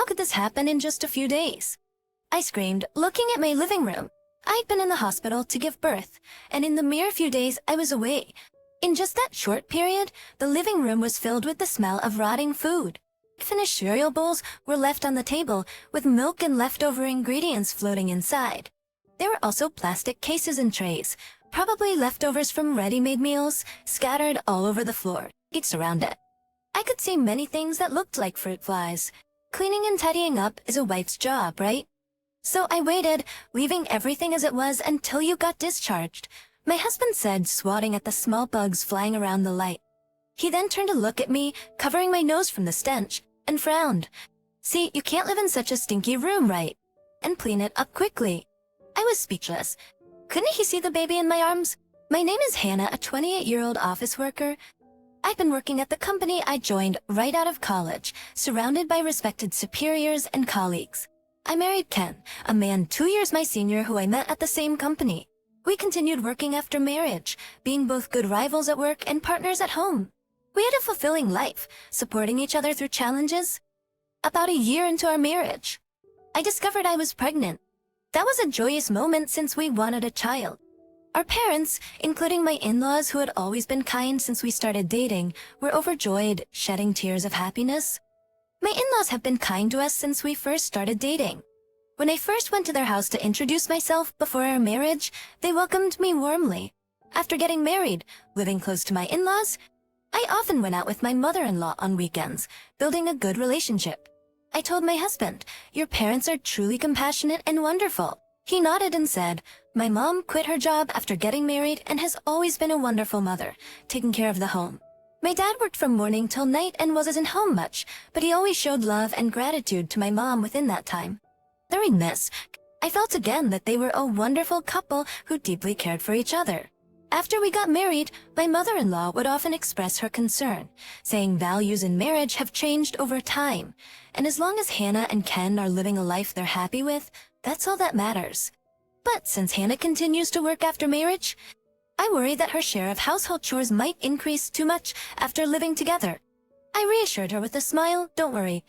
could this happen in just a few days? I screamed, looking at my living room. I'd been in the hospital to give birth, and in the mere few days I was away. In just that short period, the living room was filled with the smell of rotting food. Finished cereal bowls were left on the table, with milk and leftover ingredients floating inside. There were also plastic cases and trays, probably leftovers from ready-made meals, scattered all over the floor. It's around it. I could see many things that looked like fruit flies. Cleaning and tidying up is a wife's job, right? So I waited, leaving everything as it was until you got discharged, my husband said, swatting at the small bugs flying around the light. He then turned to look at me, covering my nose from the stench, and frowned. See, you can't live in such a stinky room, right? And clean it up quickly. I was speechless. Couldn't he see the baby in my arms? My name is Hannah, a 28-year-old office worker. I've been working at the company I joined right out of college, surrounded by respected superiors and colleagues. I married Ken, a man 2 years my senior who I met at the same company. We continued working after marriage, being both good rivals at work and partners at home. We had a fulfilling life, supporting each other through challenges. About a year into our marriage, I discovered I was pregnant. That was a joyous moment since we wanted a child. Our parents, including my in-laws who had always been kind since we started dating, were overjoyed, shedding tears of happiness. My in-laws have been kind to us since we first started dating. When I first went to their house to introduce myself before our marriage, they welcomed me warmly. After getting married, living close to my in-laws, I often went out with my mother-in-law on weekends, building a good relationship. I told my husband, "Your parents are truly compassionate and wonderful." He nodded and said, "My mom quit her job after getting married and has always been a wonderful mother, taking care of the home. My dad worked from morning till night and wasn't home much, but he always showed love and gratitude to my mom within that time." During this, I felt again that they were a wonderful couple who deeply cared for each other. After we got married, my mother-in-law would often express her concern, saying values in marriage have changed over time, and as long as Hannah and Ken are living a life they're happy with, that's all that matters. But since Hannah continues to work after marriage, I worry that her share of household chores might increase too much after living together. I reassured her with a smile, "Don't worry.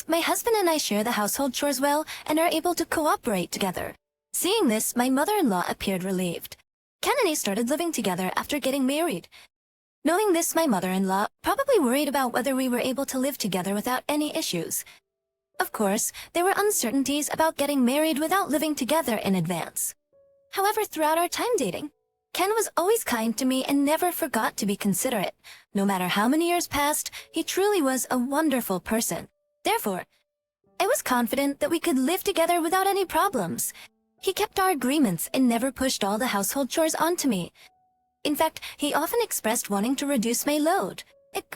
My husband and I share the household chores well and are able to cooperate together." Seeing this, my mother-in-law appeared relieved. Ken and I started living together after getting married. Knowing this, my mother-in-law probably worried about whether we were able to live together without any issues. Of course, there were uncertainties about getting married without living together in advance. However, throughout our time dating, Ken was always kind to me and never forgot to be considerate. No matter how many years passed, he truly was a wonderful person. Therefore, I was confident that we could live together without any problems. He kept our agreements and never pushed all the household chores onto me. In fact, he often expressed wanting to reduce my load.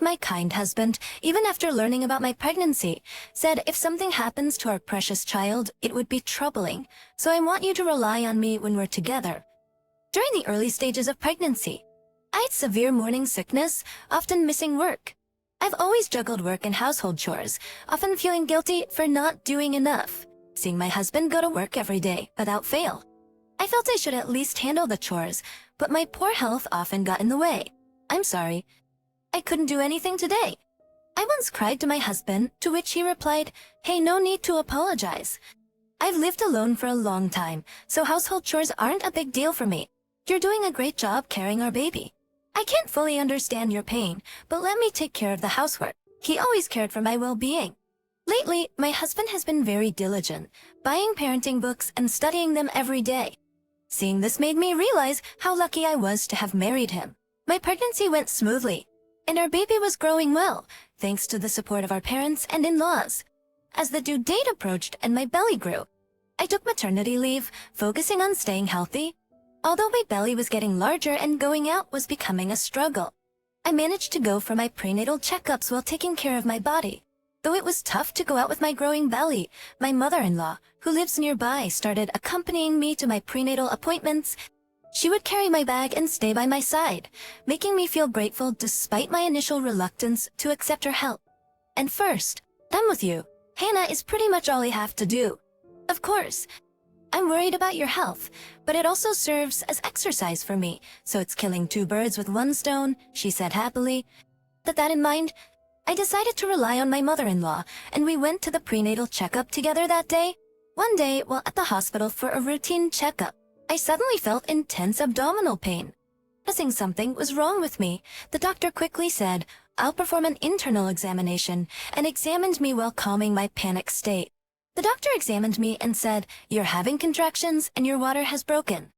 My kind husband, even after learning about my pregnancy, said if something happens to our precious child, it would be troubling, so I want you to rely on me when we're together. During the early stages of pregnancy, I had severe morning sickness, often missing work. I've always juggled work and household chores, often feeling guilty for not doing enough. Seeing my husband go to work every day, without fail, I felt I should at least handle the chores, but my poor health often got in the way. "I'm sorry. I couldn't do anything today." I once cried to my husband, to which he replied, "Hey, no need to apologize. I've lived alone for a long time, so household chores aren't a big deal for me. You're doing a great job carrying our baby. I can't fully understand your pain, but let me take care of the housework." He always cared for my well-being. Lately, my husband has been very diligent, buying parenting books and studying them every day. Seeing this made me realize how lucky I was to have married him. My pregnancy went smoothly, and our baby was growing well, thanks to the support of our parents and in-laws. As the due date approached and my belly grew, I took maternity leave, focusing on staying healthy. Although my belly was getting larger and going out was becoming a struggle, I managed to go for my prenatal checkups while taking care of my body. Though it was tough to go out with my growing belly, my mother-in-law, who lives nearby, started accompanying me to my prenatal appointments. She would carry my bag and stay by my side, making me feel grateful despite my initial reluctance to accept her help. And first, I'm with you. Hannah is pretty much all I have to do. Of course, I'm worried about your health, but it also serves as exercise for me, so it's killing two birds with one stone, she said happily. With that in mind, I decided to rely on my mother-in-law, and we went to the prenatal checkup together that day. One day, while at the hospital for a routine checkup, I suddenly felt intense abdominal pain. Noticing something was wrong with me, the doctor quickly said, "I'll perform an internal examination," and examined me while calming my panic state. The doctor examined me and said, "You're having contractions and your water has broken.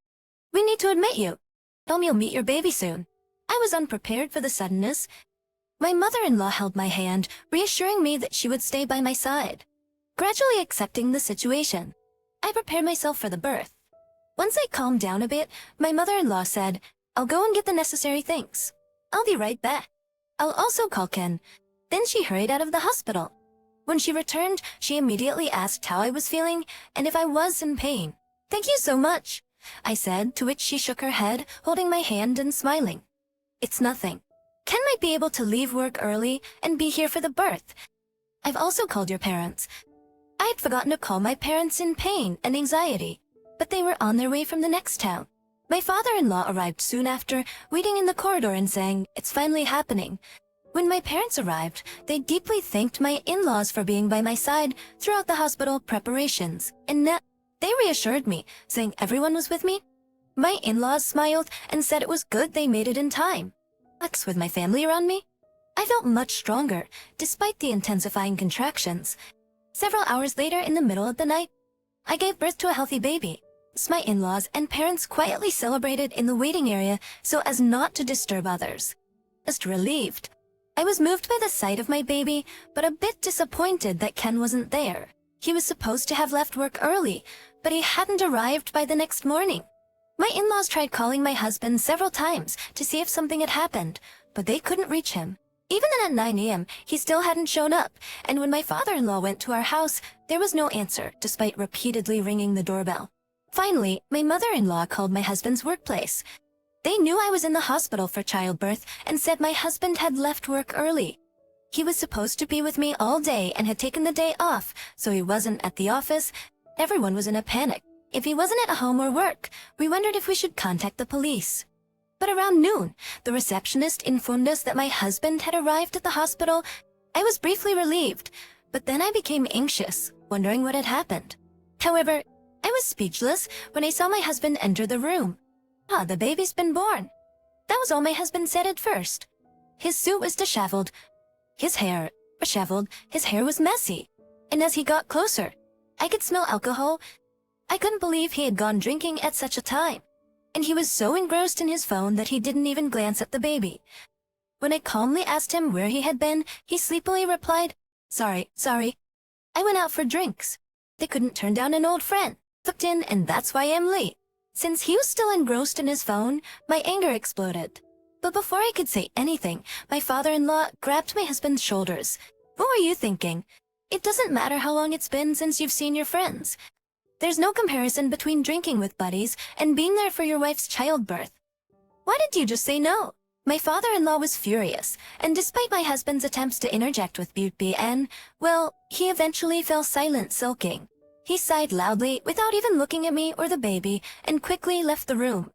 We need to admit you. Tell me you'll meet your baby soon." I was unprepared for the suddenness. My mother-in-law held my hand, reassuring me that she would stay by my side. Gradually accepting the situation, I prepared myself for the birth. Once I calmed down a bit, my mother-in-law said, "I'll go and get the necessary things. I'll be right back. I'll also call Ken." Then she hurried out of the hospital. When she returned, she immediately asked how I was feeling and if I was in pain. "Thank you so much," I said, to which she shook her head, holding my hand and smiling. "It's nothing. Ken might be able to leave work early and be here for the birth. I've also called your parents." I had forgotten to call my parents in pain and anxiety, but they were on their way from the next town. My father-in-law arrived soon after, waiting in the corridor and saying, "It's finally happening." When my parents arrived, they deeply thanked my in-laws for being by my side throughout the hospital preparations, and they reassured me, saying everyone was with me. My in-laws smiled and said it was good they made it in time. With my family around me, I felt much stronger, despite the intensifying contractions. Several hours later, in the middle of the night, I gave birth to a healthy baby. My in-laws and parents quietly celebrated in the waiting area so as not to disturb others. Just relieved. I was moved by the sight of my baby, but a bit disappointed that Ken wasn't there. He was supposed to have left work early, but he hadn't arrived by the next morning. My in-laws tried calling my husband several times to see if something had happened, but they couldn't reach him. Even then at 9 a.m., he still hadn't shown up, and when my father-in-law went to our house, there was no answer, despite repeatedly ringing the doorbell. Finally, my mother-in-law called my husband's workplace. They knew I was in the hospital for childbirth and said my husband had left work early. He was supposed to be with me all day and had taken the day off, so he wasn't at the office. Everyone was in a panic. If he wasn't at home or work, we wondered if we should contact the police. But around noon, the receptionist informed us that my husband had arrived at the hospital. I was briefly relieved, but then I became anxious, wondering what had happened. However, I was speechless when I saw my husband enter the room. The baby's been born." That was all my husband said at first. His suit was disheveled, his hair was messy, and as he got closer, I could smell alcohol. I couldn't believe he had gone drinking at such a time, and he was so engrossed in his phone that he didn't even glance at the baby. When I calmly asked him where he had been, he sleepily replied, Sorry. I went out for drinks. They couldn't turn down an old friend. Tucked in, and that's why I'm late." Since he was still engrossed in his phone, my anger exploded. But before I could say anything, my father-in-law grabbed my husband's shoulders. "What were you thinking? It doesn't matter how long it's been since you've seen your friends. There's no comparison between drinking with buddies and being there for your wife's childbirth. Why did you just say no?" My father-in-law was furious, and despite my husband's attempts to interject with beauty he eventually fell silent, sulking. He sighed loudly without even looking at me or the baby and quickly left the room.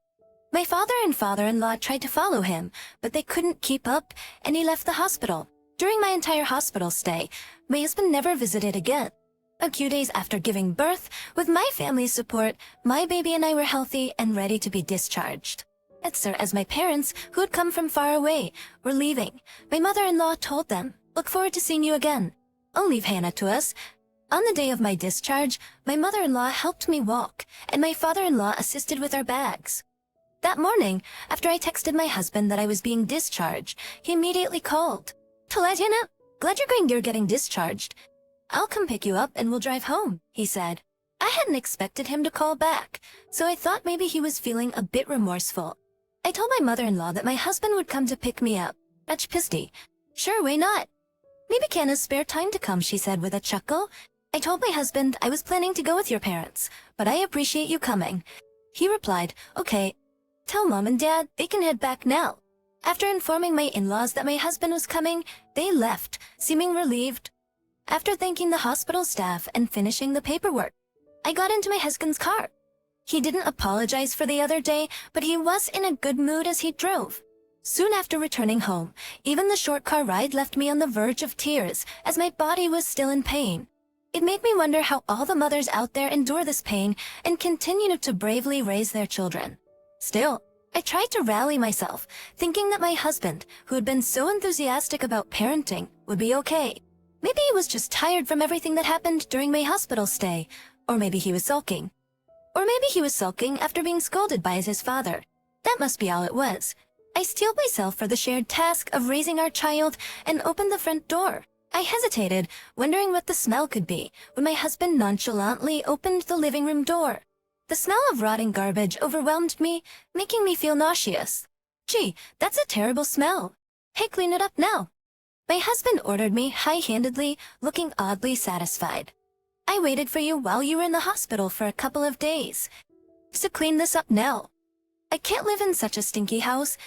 My father and father-in-law tried to follow him, but they couldn't keep up, and he left the hospital. During my entire hospital stay, my husband never visited again. A few days after giving birth, with my family's support, my baby and I were healthy and ready to be discharged. As my parents, who had come from far away, were leaving, my mother-in-law told them, "Look forward to seeing you again. I'll leave Hannah to us." On the day of my discharge, my mother-in-law helped me walk, and my father-in-law assisted with our bags. That morning, after I texted my husband that I was being discharged, he immediately called. "To let you know, glad you're getting discharged. I'll come pick you up and we'll drive home," he said. I hadn't expected him to call back, so I thought maybe he was feeling a bit remorseful. I told my mother-in-law that my husband would come to pick me up. That's pissy. "Sure, why not? Maybe Ken has spare time to come," she said with a chuckle. I told my husband I was planning to go with your parents, but I appreciate you coming. He replied, "Okay, tell Mom and Dad they can head back now." After informing my in-laws that my husband was coming, they left, seeming relieved. After thanking the hospital staff and finishing the paperwork, I got into my husband's car. He didn't apologize for the other day, but he was in a good mood as he drove. Soon after returning home, even the short car ride left me on the verge of tears as my body was still in pain. It made me wonder how all the mothers out there endure this pain and continue to bravely raise their children. Still, I tried to rally myself, thinking that my husband, who had been so enthusiastic about parenting, would be okay. Maybe he was just tired from everything that happened during my hospital stay, or maybe he was sulking. Or maybe he was sulking after being scolded by his father. That must be all it was. I steeled myself for the shared task of raising our child and opened the front door. I hesitated, wondering what the smell could be, when my husband nonchalantly opened the living room door. The smell of rotting garbage overwhelmed me, making me feel nauseous. Gee, that's a terrible smell. Hey, clean it up now. My husband ordered me high-handedly, looking oddly satisfied. I waited for you while you were in the hospital for a couple of days. So clean this up now. I can't live in such a stinky house.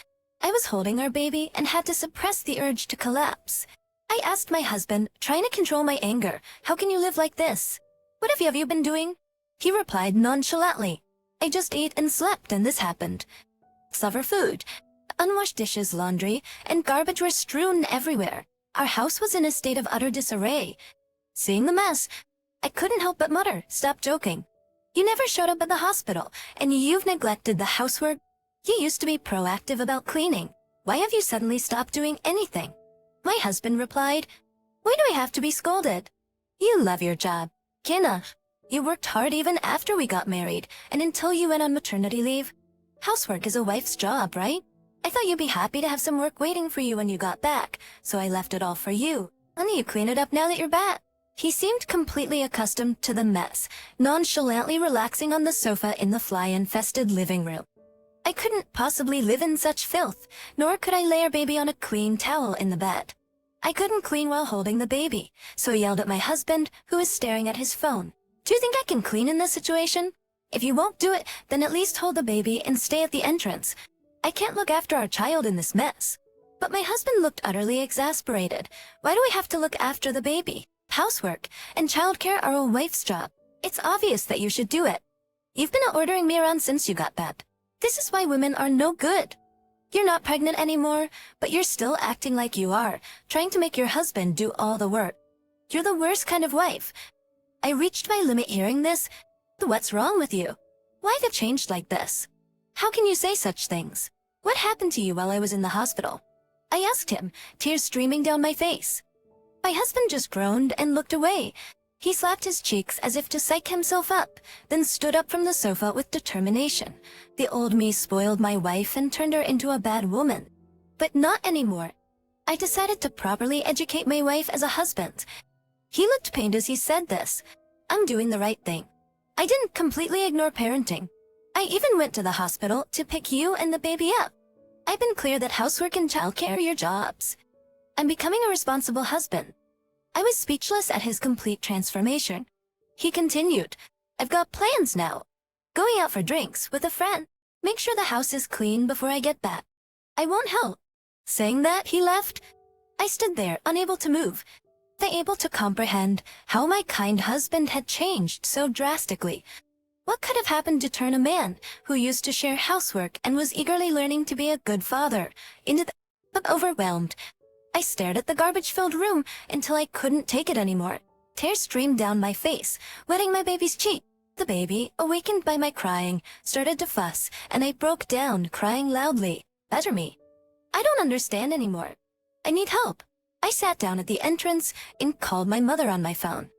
I was holding our baby and had to suppress the urge to collapse. I asked my husband, trying to control my anger, how can you live like this? What have you been doing? He replied nonchalantly, I just ate and slept and this happened. Suffer food. Unwashed dishes, laundry, and garbage were strewn everywhere. Our house was in a state of utter disarray. Seeing the mess, I couldn't help but mutter, stop joking. You never showed up at the hospital, and you've neglected the housework. You used to be proactive about cleaning. Why have you suddenly stopped doing anything? My husband replied, why do I have to be scolded? You love your job. Kenna, you worked hard even after we got married, and until you went on maternity leave. Housework is a wife's job, right? I thought you'd be happy to have some work waiting for you when you got back, so I left it all for you. Honey, you clean it up now that you're back. He seemed completely accustomed to the mess, nonchalantly relaxing on the sofa in the fly-infested living room. I couldn't possibly live in such filth, nor could I lay our baby on a clean towel in the bed. I couldn't clean while holding the baby, so I yelled at my husband, who was staring at his phone. Do you think I can clean in this situation? If you won't do it, then at least hold the baby and stay at the entrance. I can't look after our child in this mess. But my husband looked utterly exasperated. Why do I have to look after the baby? Housework and childcare are a wife's job. It's obvious that you should do it. You've been ordering me around since you got back. This is why women are no good. You're not pregnant anymore, but you're still acting like you are, trying to make your husband do all the work. You're the worst kind of wife. I reached my limit hearing this. What's wrong with you? Why have you changed like this? How can you say such things? What happened to you while I was in the hospital? I asked him, tears streaming down my face. My husband just groaned and looked away. He slapped his cheeks as if to psych himself up, then stood up from the sofa with determination. The old me spoiled my wife and turned her into a bad woman. But not anymore. I decided to properly educate my wife as a husband. He looked pained as he said this. I'm doing the right thing. I didn't completely ignore parenting. I even went to the hospital to pick you and the baby up. I've been clear that housework and childcare are your jobs. I'm becoming a responsible husband. I was speechless at his complete transformation. He continued, I've got plans now. Going out for drinks with a friend. Make sure the house is clean before I get back. I won't help. Saying that, he left. I stood there, unable to move, unable to comprehend how my kind husband had changed so drastically. What could have happened to turn a man who used to share housework and was eagerly learning to be a good father into the overwhelmed? I stared at the garbage-filled room until I couldn't take it anymore. Tears streamed down my face, wetting my baby's cheek. The baby, awakened by my crying, started to fuss, and I broke down, crying loudly. Better me. I don't understand anymore. I need help. I sat down at the entrance and called my mother on my phone.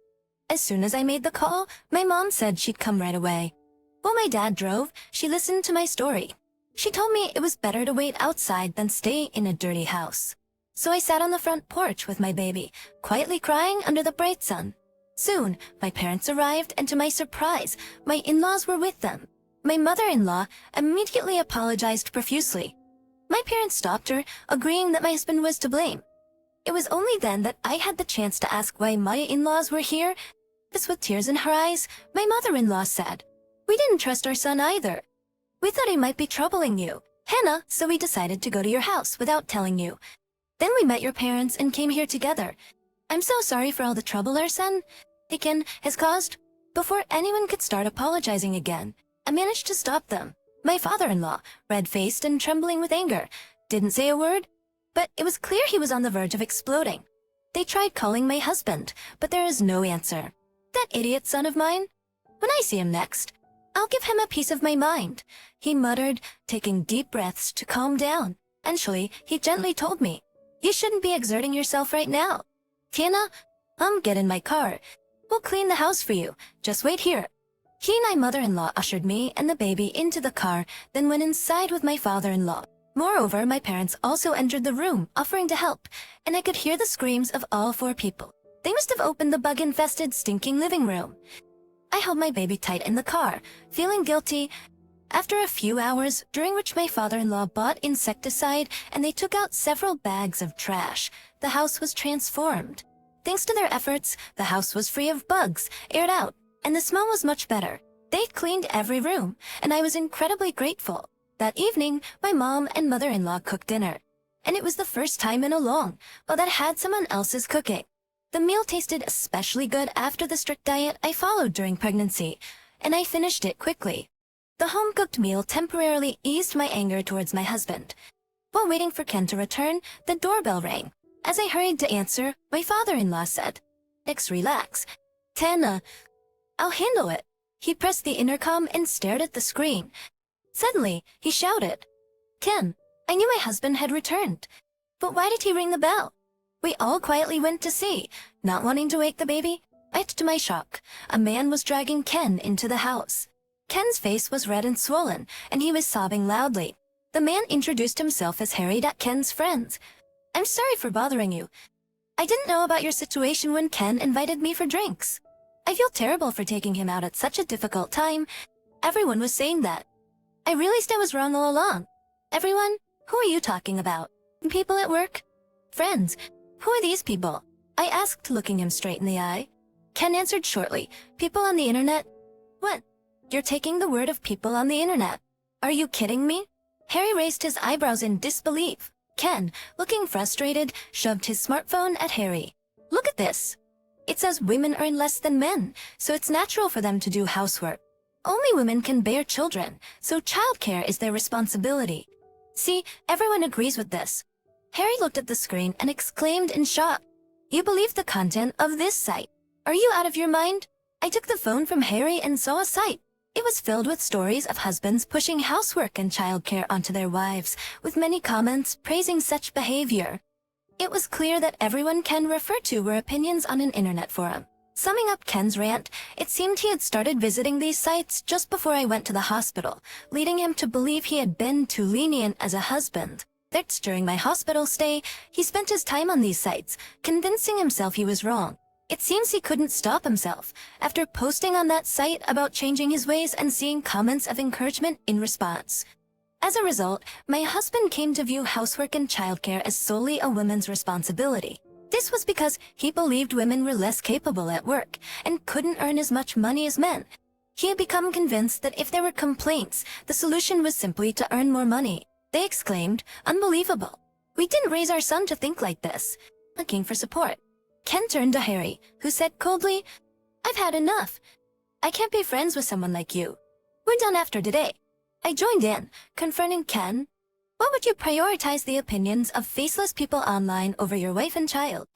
As soon as I made the call, my mom said she'd come right away. While my dad drove, she listened to my story. She told me it was better to wait outside than stay in a dirty house. So I sat on the front porch with my baby, quietly crying under the bright sun. Soon, my parents arrived, and to my surprise, my in-laws were with them. My mother-in-law immediately apologized profusely. My parents stopped her, agreeing that my husband was to blame. It was only then that I had the chance to ask why my in-laws were here. This with tears in her eyes, my mother-in-law said, We didn't trust our son either. We thought he might be troubling you, Hannah, so we decided to go to your house without telling you. Then we met your parents and came here together. I'm so sorry for all the trouble our son, Aiken, has caused. Before anyone could start apologizing again, I managed to stop them. My father-in-law, red-faced and trembling with anger, Didn't say a word, but it was clear he was on the verge of exploding. They tried calling my husband, but there is no answer. That idiot son of mine? When I see him next, I'll give him a piece of my mind, he muttered, taking deep breaths to calm down. Eventually, he gently told me, you shouldn't be exerting yourself right now. Tiana, get in my car. We'll clean the house for you. Just wait here. He and my mother-in-law ushered me and the baby into the car, then went inside with my father-in-law. Moreover, my parents also entered the room, offering to help, and I could hear the screams of all 4 people. They must have opened the bug-infested, stinking living room. I held my baby tight in the car, feeling guilty. After a few hours, during which my father-in-law bought insecticide and they took out several bags of trash, the house was transformed. Thanks to their efforts, the house was free of bugs, aired out, and the smell was much better. They'd cleaned every room, and I was incredibly grateful. That evening, my mom and mother-in-law cooked dinner, and it was the first time in a long while that had someone else's cooking. The meal tasted especially good after the strict diet I followed during pregnancy, and I finished it quickly. The home-cooked meal temporarily eased my anger towards my husband. While waiting for Ken to return, the doorbell rang. As I hurried to answer, my father-in-law said, relax. Tana, I'll handle it. He pressed the intercom and stared at the screen. Suddenly, he shouted, Ken, I knew my husband had returned. But why did he ring the bell? We all quietly went to see, not wanting to wake the baby. To my shock, a man was dragging Ken into the house. Ken's face was red and swollen, and he was sobbing loudly. The man introduced himself as Harry, Ken's friends. I'm sorry for bothering you. I didn't know about your situation when Ken invited me for drinks. I feel terrible for taking him out at such a difficult time. Everyone was saying that. I realized I was wrong all along. Everyone? Who are you talking about? People at work? Friends? Who are these people? I asked, looking him straight in the eye. Ken answered shortly, people on the internet? What? You're taking the word of people on the internet. Are you kidding me? Harry raised his eyebrows in disbelief. Ken, looking frustrated, shoved his smartphone at Harry. Look at this. It says women earn less than men, so it's natural for them to do housework. Only women can bear children, so childcare is their responsibility. See, everyone agrees with this. Harry looked at the screen and exclaimed in shock. You believe the content of this site? Are you out of your mind? I took the phone from Harry and saw a site. It was filled with stories of husbands pushing housework and childcare onto their wives, with many comments praising such behavior. It was clear that everyone Ken referred to were opinions on an internet forum. Summing up Ken's rant, it seemed he had started visiting these sites just before I went to the hospital, leading him to believe he had been too lenient as a husband. That's during my hospital stay, he spent his time on these sites, convincing himself he was wrong. It seems he couldn't stop himself, after posting on that site about changing his ways and seeing comments of encouragement in response. As a result, my husband came to view housework and childcare as solely a woman's responsibility. This was because he believed women were less capable at work and couldn't earn as much money as men. He had become convinced that if there were complaints, the solution was simply to earn more money. They exclaimed, unbelievable. We didn't raise our son to think like this. Looking for support. Ken turned to Harry, who said coldly, I've had enough. I can't be friends with someone like you. We're done after today. I joined in, confronting Ken. Why would you prioritize the opinions of faceless people online over your wife and child?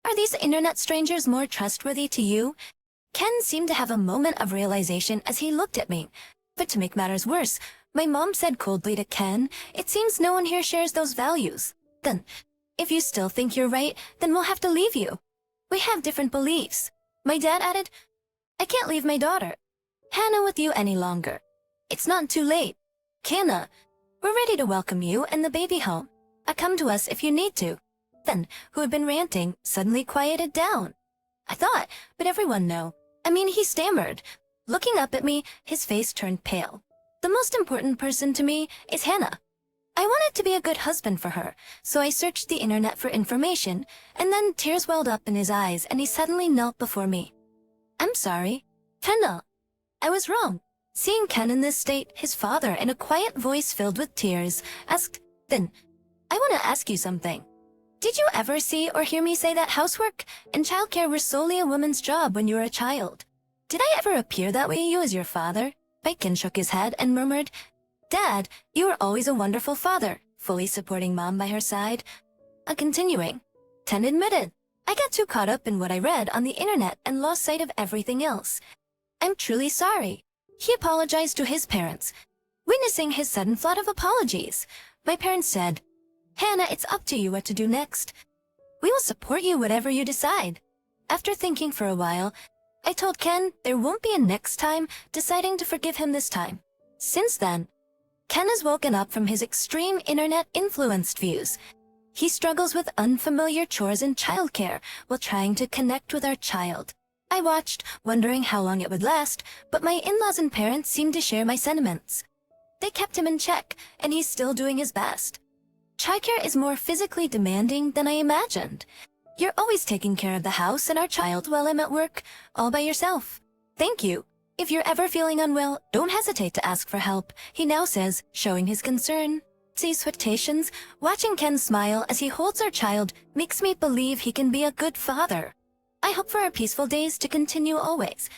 Are these internet strangers more trustworthy to you? Ken seemed to have a moment of realization as he looked at me. But to make matters worse, my mom said coldly to Ken, it seems no one here shares those values. Then, if you still think you're right, then we'll have to leave you. We have different beliefs. My dad added, I can't leave my daughter, Hannah, with you any longer. It's not too late. Hannah, we're ready to welcome you and the baby home. Come to us if you need to. Then, who had been ranting, suddenly quieted down. I thought, but everyone know. He stammered. Looking up at me, his face turned pale. The most important person to me is Hannah. I wanted to be a good husband for her, so I searched the internet for information, and then tears welled up in his eyes and he suddenly knelt before me. I'm sorry. Hannah. I was wrong. Seeing Ken in this state, his father, in a quiet voice filled with tears, asked, Then, I want to ask you something. Did you ever see or hear me say that housework and childcare were solely a woman's job when you were a child? Did I ever appear that way to you as your father? Ken shook his head and murmured, Dad, you were always a wonderful father, fully supporting mom by her side. Continuing. 10 admitted, I got too caught up in what I read on the internet and lost sight of everything else. I'm truly sorry. He apologized to his parents. Witnessing his sudden flood of apologies, my parents said, Hannah, it's up to you what to do next. We will support you whatever you decide. After thinking for a while, I told Ken there won't be a next time, deciding to forgive him this time. Since then, Ken has woken up from his extreme internet-influenced views. He struggles with unfamiliar chores and childcare while trying to connect with our child. I watched, wondering how long it would last, but my in-laws and parents seemed to share my sentiments. They kept him in check, and he's still doing his best. Childcare is more physically demanding than I imagined. You're always taking care of the house and our child while I'm at work, all by yourself. Thank you. If you're ever feeling unwell, don't hesitate to ask for help, he now says, showing his concern. These quotations, watching Ken smile as he holds our child makes me believe he can be a good father. I hope for our peaceful days to continue always.